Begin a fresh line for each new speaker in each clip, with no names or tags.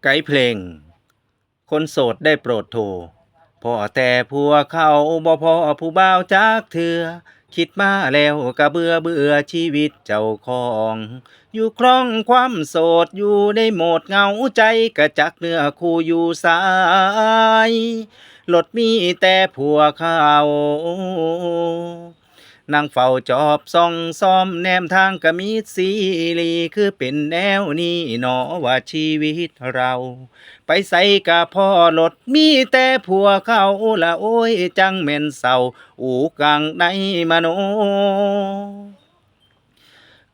ไกด์เพลงคนโสดได้โปรดโทรพอแต่ผัวเขาบ่พอผู้บ่าวจักเถื่อคิดมาแล้วก็เบื่อชีวิตเจ้าของอยู่ครองความโสดอยู่ในโหมดเหงาใจกะจักเนื้อคู่อยู่สายรถมีแต่ผัวเขานั่งเฝ้าจอบส่องซ้อมแนมทางกะมิดซีรีคือเป็นแนวนี้หนอว่าชีวิตเราไปใส่กะพ่อรถมีแต่ผัวเขาละโอ้ยจังแม่นเศร้าอูกังในมโน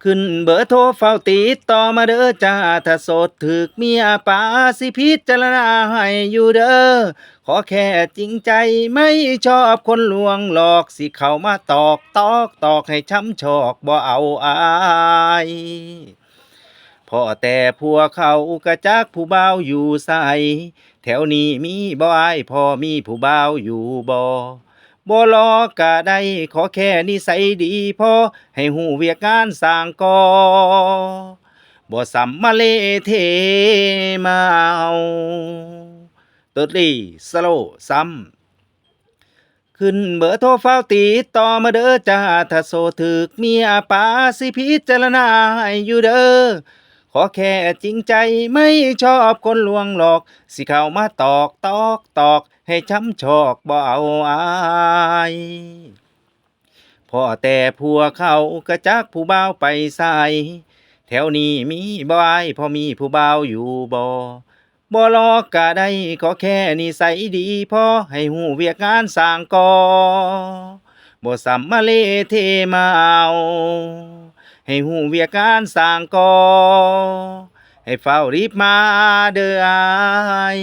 ขึ้นเบอร์โทรเฝ้าติดต่อมาเด้อจ้าถ้าโสดถึกเมียป่าสิพิจารณาให้อยู่เด้อขอแค่จริงใจไม่ชอบคนลวงหลอกสิเข้ามาตอกให้ช้ำชอกบ่เอาอายพอแต่ผัวเขากะจักผู้บ่าวอยู่ใสแถวนี้มีบ่อายพอมีผู้บ่าวอยู่บ่รอกะได้ขอแค่นิสัยดีพอให้หูเวียกงานสร้างก่อบ่สัมมาเลเทมาเอาเติร์ดลี่สโลซ้ำ ขึ้นเบอร์โทรเฝ้าติดต่อมาเด้อจ้าถ้าโสดถึกเมียป่าสิพิจารณาให้อยู่เด้อขอแค่จริงใจไม่ชอบคนลวงหลอกสิเข้ามาตอกให้ช้ำชอกบ่เอาอายพอแต่ผัวเขากระจักผู้บ่าวไปใส่แถวนี้มีบ่อายพอมีผู้บ่าวอยู่บ่รอกกะได้ขอแค่นิสัยดีพอให้หูเวียกงานสร้างก่อบ่สัมมาเลเทมาเอาให้หูเวียกงานสร้างก่อให้เฝ้ารีบมาเด้ออาย